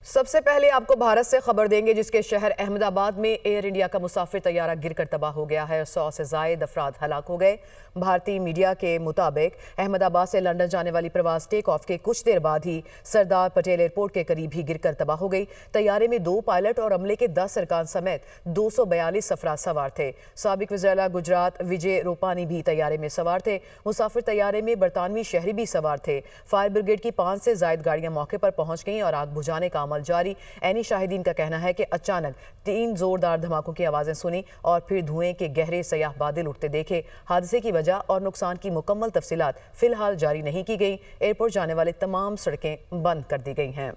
सबसे पहले आपको भारत से खबर देंगे, जिसके शहर अहमदाबाद में एयर इंडिया का मुसाफिर तैयारा गिरकर तबाह हो गया है। 100 से जायद अफराद हलाक हो गए। भारतीय मीडिया के मुताबिक अहमदाबाद से लंदन जाने वाली प्रवास टेक ऑफ के कुछ देर बाद ही सरदार पटेल एयरपोर्ट के करीब ही गिरकर तबाह हो गई। तैयारे में 2 पायलट और अमले के 10 अरकान समेत 242 अफराद सवार थे। साबिक वज़ीर गुजरात विजय रूपानी भी तैयारे में सवार थे। मुसाफिर तैयारे में बरतानवी शहरी भी सवार थे। फायर ब्रिगेड की 5 से जायद गाड़ियां मौके पर पहुंच गईं और आग बुझाने का अमल जारी। ऐनी शाहिदीन का कहना है कि अचानक 3 जोरदार धमाकों की आवाजें सुनी और फिर धुएं के गहरे सयाह बादल उठते देखे। हादसे की वजह और नुकसान की मुकम्मल तफसीलात फिलहाल जारी नहीं की गई। एयरपोर्ट जाने वाली तमाम सड़कें बंद कर दी गई हैं।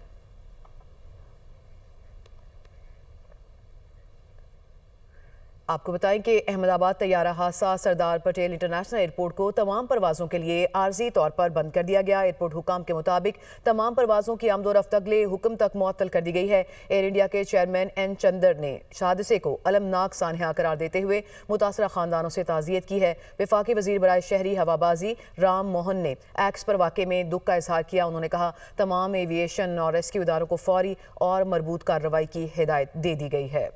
आपको बताएं कि अहमदाबाद तैयारा हादसा सरदार पटेल इंटरनेशनल एयरपोर्ट को तमाम परवाज़ों के लिए आर्जी तौर पर बंद कर दिया गया। एयरपोर्ट हुकाम के मुताबिक तमाम परवाज़ों की आमदोरफ्त अगले हुक्म तक मुअत्तल कर दी गई है। एयर इंडिया के चेयरमैन एन चंदर ने हादसे को अलमनाक सानहा करार देते हुए मुतासरा खानदानों से ताज़ियत की है। वफाकी वज़ीर बराए शहरी हवाबाजी राम मोहन ने एक्स पर वाक़े में दुख का इजहार किया। उन्होंने कहा तमाम एविएशन और रेस्क्यू इदारों को फौरी और मरबूत कार्रवाई की हिदायत दे दी गई है।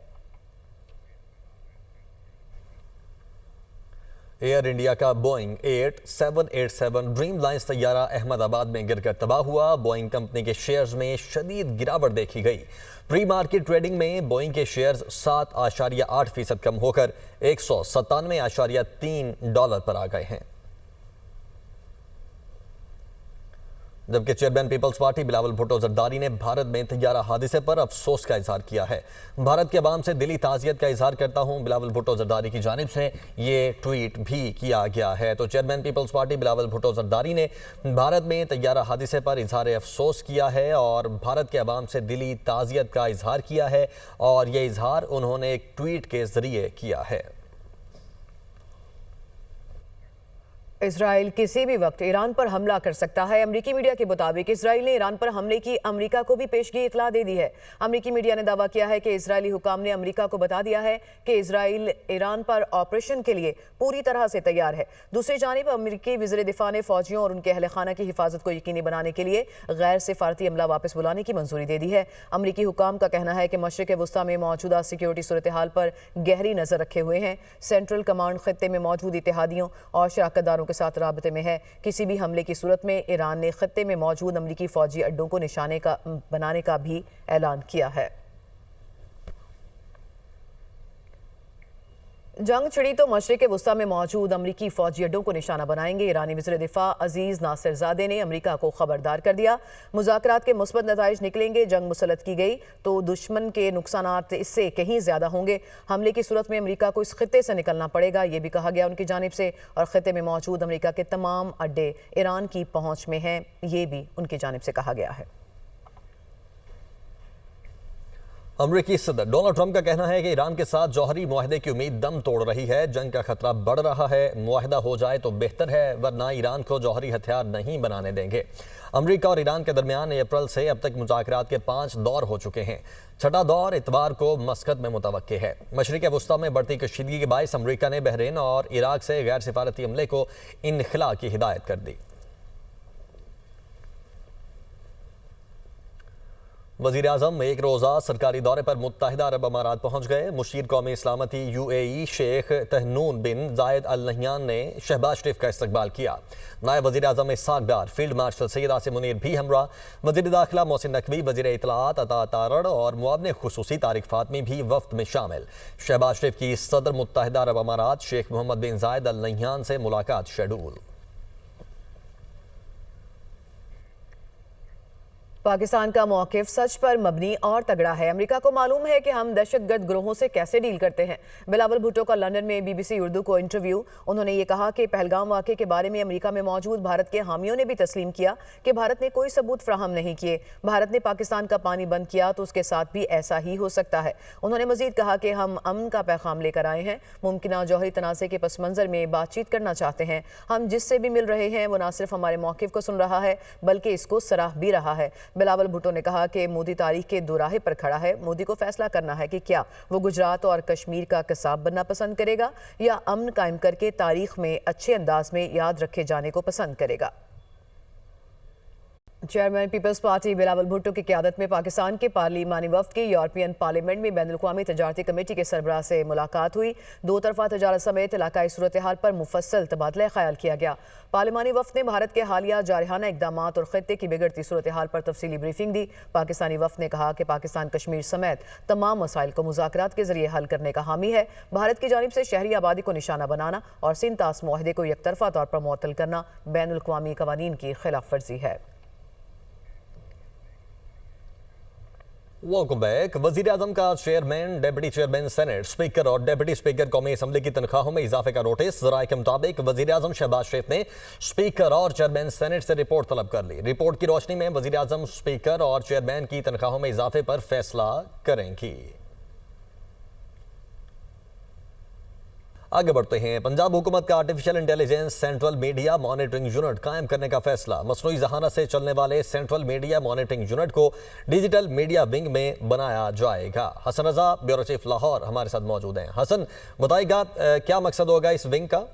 एयर इंडिया का बोइंग 787 ड्रीम लाइन्स तैयारा अहमदाबाद में गिरकर तबाह हुआ। बोइंग कंपनी के शेयर्स में शदीद गिरावट देखी गई। प्री मार्केट ट्रेडिंग में बोइंग के शेयर्स 7.8% कम होकर $197.3 पर आ गए हैं। जबकि चेयरमैन पीपल्स पार्टी बिलावल भुट्टो जरदारी ने भारत में तैयारा हादसे पर अफसोस का इजहार किया है। भारत के अवाम से दिली ताज़ियत का इजहार करता हूं, बिलावल भुट्टो जरदारी की जानिब से ये ट्वीट भी किया गया है। तो चेयरमैन पीपल्स पार्टी बिलावल भुट्टो जरदारी ने भारत में तैयारा हादसे पर इजहार अफसोस किया है और भारत के अवाम से दिली ताज़ियत का इजहार किया है और ये इजहार उन्होंने एक ट्वीट के जरिए किया है। इजराइल किसी भी वक्त ईरान पर हमला कर सकता है। अमरीकी मीडिया के मुताबिक इजराइल ने ईरान पर हमले की अमरीका को भी पेशगी इतला दे दी है। अमरीकी मीडिया ने दावा किया है कि इजरायली हुकाम ने अमरीका को बता दिया है कि इजराइल ईरान पर ऑपरेशन के लिए पूरी तरह से तैयार है। दूसरी जानिब अमरीकी वज़ीर दिफा ने फौजियों और उनके अहल खाना की हिफाजत को यकीनी बनाने के लिए गैर सिफारती अमला वापस बुलाने की मंजूरी दे दी है। अमरीकी हुकाम का कहना है कि मशरिक़ वुस्ता में मौजूदा सिक्योरिटी सूरत हाल पर गहरी नजर रखे हुए हैं। सेंट्रल कमांड खित्ते में मौजूद इत्तेहादियों और शराकतदारों के साथ राबते में है। किसी भी हमले की सूरत में ईरान ने खित्ते में मौजूद अमरीकी फौजी अड्डों को निशाने का बनाने का भी ऐलान किया है। जंग छिड़ी तो मशरिक़ वुस्ता में मौजूद अमरीकी फौजी अड्डों को निशाना बनाएंगे। ईरानी वज़ीर दिफा अजीज नासिरजादे ने अमरीका को खबरदार कर दिया। मुज़ाकरात के मुस्बत नताइज निकलेंगे। जंग मुसल्लत की गई तो दुश्मन के नुकसानात इससे कहीं ज्यादा होंगे। हमले की सूरत में अमरीका को इस खित्ते से निकलना पड़ेगा, ये भी कहा गया उनकी जानिब से। और खित्ते में मौजूद अमरीका के तमाम अड्डे ईरान की पहुंच में हैं, ये भी उनकी जानिब से कहा गया है। अमरीकी सदर डोनाल्ड ट्रंप का कहना है कि ईरान के साथ जौहरी मुआहदे की उम्मीद दम तोड़ रही है। जंग का खतरा बढ़ रहा है। मुआहदा हो जाए तो बेहतर है, वरना ईरान को जौहरी हथियार नहीं बनाने देंगे। अमरीका और ईरान के दरमियान अप्रैल से अब तक मुज़ाकरात के 5 दौर हो चुके हैं। छठा दौर इतवार को मस्कत में मुतवक्के है। मशरिक़ वुस्ता में बढ़ती कशीदगी के बायस अमरीका ने बहरीन और इराक से गैर सिफारती अमले को इनखला की हिदायत कर दी। वज़ीर आज़म एक रोज़ा सरकारी दौरे पर मुत्तहिदा अरब अमारात पहुँच गए। मुशीर कौमी इस्लामती UAE शेख तहनून बिन जायद अल नहयान ने शहबाज शरीफ का इस्तकबाल किया। नायब वज़ीर आज़म इसहाक़ डार, फील्ड मार्शल सैयद आसिम मुनीर भी हमरा, वज़ीर दाखिला मोहसिन नकवी, वज़ीर इत्तलाआत अता तारड़ और मुआविन खुसूसी तारिक फातमी भी वफ्द में शामिल। शहबाज शरीफ की सदर मुत्तहिदा अरब अमारात शेख मोहम्मद बिन जायद अल नहयान से मुलाकात शेड्यूल। पाकिस्तान का मौक़िफ़ सच पर मबनी और तगड़ा है। अमेरिका को मालूम है कि हम दहशतगर्द ग्रोहों से कैसे डील करते हैं। बिलावल भुट्टो का लंदन में BBC उर्दू को इंटरव्यू। उन्होंने ये कहा कि पहलगाम वाक़े के बारे में अमेरिका में मौजूद भारत के हामियों ने भी तस्लीम किया कि भारत ने कोई सबूत फ्राहम नहीं किए। भारत ने पाकिस्तान का पानी बंद किया तो उसके साथ भी ऐसा ही हो सकता है। उन्होंने मजीद कहा कि हम अमन का पैगाम लेकर आए हैं। मुमकिन जौहरी तनाज़े के पस मंज़र में बातचीत करना चाहते हैं। हम जिससे भी मिल रहे हैं वो न सिर्फ हमारे मौक़िफ़ को सुन रहा है बल्कि इसको सराह भी रहा है। बिलावल भुट्टो ने कहा कि मोदी तारीख के दोराहे पर खड़ा है। मोदी को फैसला करना है कि क्या वो गुजरात और कश्मीर का कसाब बनना पसंद करेगा या अमन कायम करके तारीख में अच्छे अंदाज में याद रखे जाने को पसंद करेगा। चेयरमैन पीपल्स पार्टी बिलावल भुट्टो की क़यादत में पाकिस्तान के पार्लिमानी वफ्द की यूरोपियन पार्लियामेंट में बैनुल-अक़वामी तजारती कमेटी के सरबराह से मुलाकात हुई। दो तरफा तजारत समेत इलाकाई सूरत हाल पर मुफस्सल तबादला ख्याल किया गया। पार्लिमानी वफ्द ने भारत के हालिया जारहाना इकदाम और खित्ते की बिगड़ती सूरत हाल पर तफसीली ब्रीफिंग दी। पाकिस्तानी वफ्द ने कहा कि पाकिस्तान कश्मीर समेत तमाम मसाइल को मुज़ाकरात के जरिए हल करने का हामी है। भारत की जानिब से शहरी आबादी को निशाना बनाना और सिंतास मुआहदे को एकतरफा तौर पर मुअत्तल करना बैनुल-अक़वामी कवानीन की खिलाफ वर्जी है। Welcome back. वजीर आजम का chairman, deputy chairman senate, speaker और डेप्यूटी स्पीकर कौमी असम्बली की तनख्वाहों में इजाफे का नोटिस। ज़राए के मुताबिक वजीर आजम शहबाज शरीफ ने स्पीकर और चेयरमैन सेनेट से रिपोर्ट तलब कर ली। रिपोर्ट की रोशनी में वजीर आजम स्पीकर और चेयरमैन की तनख्वाहों में इजाफे पर फैसला करेंगी। आगे बढ़ते हैं। पंजाब हुकूमत का artificial intelligence central media monitoring unit कायम करने का फैसला। मसनूई ज़हानत से चलने वाले सेंट्रल मीडिया मॉनिटरिंग यूनिट को डिजिटल मीडिया विंग में बनाया जाएगा। हसन रजा, ब्यूरो चीफ लाहौर, हमारे साथ मौजूद हैं। हसन, बताइएगा क्या मकसद होगा इस विंग का?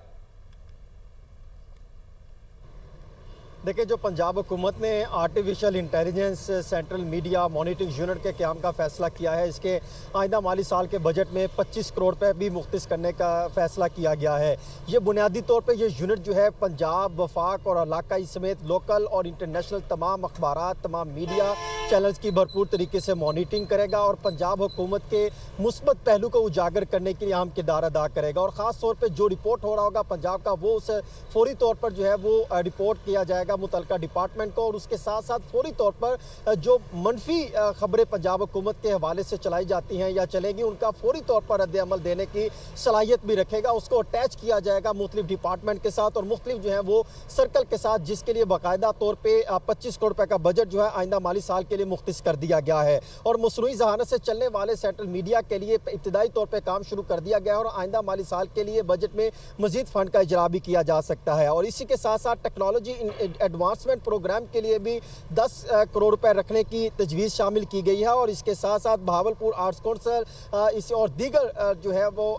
देखिए, जो पंजाब हुकूमत ने artificial intelligence central media monitoring unit के क़याम का फ़ैसला किया है, इसके आइंदा माली साल के बजट में 25 करोड़ रुपए भी मुख्तस करने का फ़ैसला किया गया है। ये बुनियादी तौर पे ये यूनिट जो है पंजाब, वफाक और इलाकाई समेत लोकल और इंटरनेशनल तमाम अखबारात, तमाम मीडिया चैनल्स की भरपूर तरीके से मॉनिटरिंग करेगा और पंजाब हुकूमत के मुस्बत पहलू को उजागर करने के लिए अहम किरदार अदा करेगा। और ख़ास तौर पर जो रिपोर्ट हो रहा होगा पंजाब का, वो उस फौरी तौर पर जो है वो रिपोर्ट किया जाएगा मुतलका डिपार्टमेंट को। और उसके साथ साथ फौरी तौर पर जो मनफी खबरें पंजाब हुकूमत के हवाले से चलाई जाती हैं या चलेंगी, उनका फौरी तौर पर रद्द अमल देने की सलाहियत भी रखेगा। उसको अटैच किया जाएगा मुख्तलिफ डिपार्टमेंट के साथ और मुख्तलिफ जो है वो सर्कल के साथ, जिसके लिए बाकायदा तौर पर 25 करोड़ रुपये का बजट जो है आइंदा माली साल के लिए मुख्तस कर दिया गया है। और मसनूई ज़हानत से चलने वाले सेंट्रल मीडिया के लिए इब्तदाई तौर पर काम शुरू कर दिया गया है और आइंदा माली साल के लिए बजट में मजीद फंड का इजरा भी किया जा सकता है। और इसी के साथ साथ टेक्नोलॉजी एडवांसमेंट प्रोग्राम के लिए भी 10 करोड़ रुपए रखने की तजवीज़ शामिल की गई है। और इसके साथ साथ भावलपुर आर्ट्स कौंसिल इस और दीगर जो है वो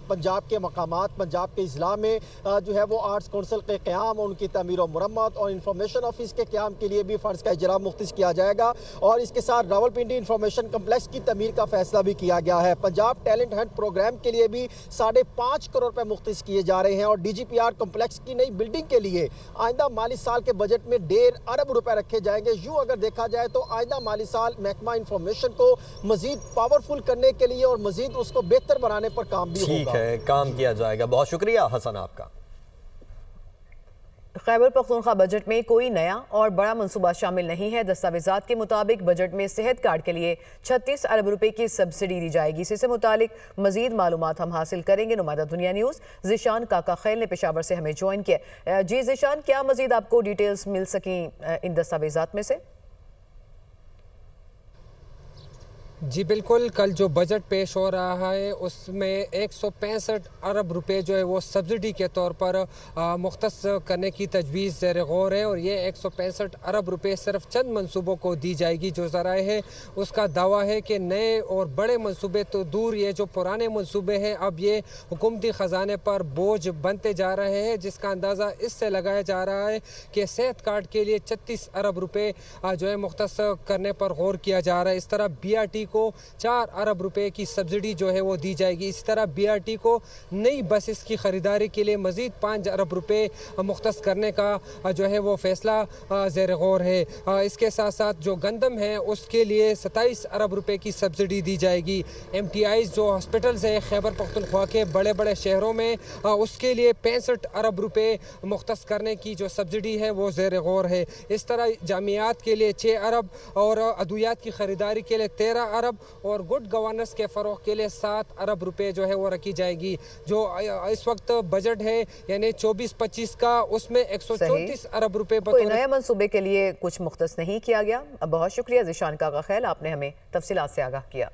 पंजाब के मकामात, पंजाब के अजला में जो है वो आर्ट्स कौंसिल के क़याम, उनकी तमीर और मुरम्मत और इंफॉर्मेशन ऑफिस के क़याम के लिए भी फ़ंड्स का इजरा मुख्तस किया जाएगा। और इसके साथ रावलपिंडी इंफॉर्मेशन कम्प्लेक्स की तमीर का फैसला भी किया गया है। पंजाब टैलेंट हंट प्रोग्राम के लिए भी 5.5 करोड़ रुपए मुख्तस किए जा रहे हैं। और DGPR कम्प्लेक्स की नई बिल्डिंग के लिए आइंदा माली साल के बजट में 1.5 अरब रुपए रखे जाएंगे। यूं अगर देखा जाए तो आइंदा माली साल महकमा इंफॉर्मेशन को मजीद पावरफुल करने के लिए और मजीद उसको बेहतर बनाने पर काम भी होगा। ठीक है, काम किया जाएगा। बहुत शुक्रिया हसन आपका। खैबर पख्तूनख्वा बजट में कोई नया और बड़ा मंसूबा शामिल नहीं है। दस्तावेजात के मुताबिक बजट में सेहत कार्ड के लिए 36 अरब रुपए की सब्सिडी दी जाएगी। इससे मुतालिक मजीद मालूमात हम हासिल करेंगे। नुमाइंदा दुनिया न्यूज़ ज़ीशान काका खैल ने पेशावर से हमें ज्वाइन किया। जी ज़ीशान, क्या मजीद आपको डिटेल्स मिल सकी इन दस्तावेजात में से? जी बिल्कुल, कल जो बजट पेश हो रहा है उसमें 165 अरब रुपए जो है वो सब्सिडी के तौर पर मुख्तस करने की तजवीज़ ज़ेर गौर है। और ये 165 अरब रुपए सिर्फ चंद मंसूबों को दी जाएगी। जो ज़राए है उसका दावा है कि नए और बड़े मंसूबे तो दूर, ये जो पुराने मंसूबे हैं अब ये हुकूमती ख़जाने पर बोझ बनते जा रहे हैं, जिसका अंदाज़ा इससे लगाया जा रहा है कि सेहत कार्ड के लिए 36 अरब रुपए जो है मुख्तस करने पर गौर किया जा रहा है। इस तरह BRT को 4 अरब रुपए की सब्सिडी जो है वो दी जाएगी। इसी तरह BRT को नई बसेस की खरीदारी के लिए मजीद 5 अरब रुपए मुख्तस करने का जो है वो फैसला ज़ेर गौर है। इसके साथ साथ जो गंदम है उसके लिए 27 अरब रुपए की सब्सिडी दी जाएगी। MTIs जो हॉस्पिटल्स है खैबर पख्तूनख्वा के बड़े बड़े शहरों में, उसके लिए 65 अरब रुपए मुख्तस करने की जो सब्सिडी है वो ज़ेर गौर है। इस तरह जामियात के लिए 6 अरब और अद्वियात की खरीदारी के लिए 13 अरब और गुड गवर्नेंस के फ़रोग़ के लिए 7 अरब रुपए जो है वो रखी जाएगी। जो इस वक्त बजट है यानी 24-25 का, उसमें 134 अरब रुपए कोई नए मंसूबे के लिए कुछ मुख्तस नहीं किया गया। बहुत शुक्रिया ज़ीशान काका खैल, आपने हमें तफसीलात से आगाह किया।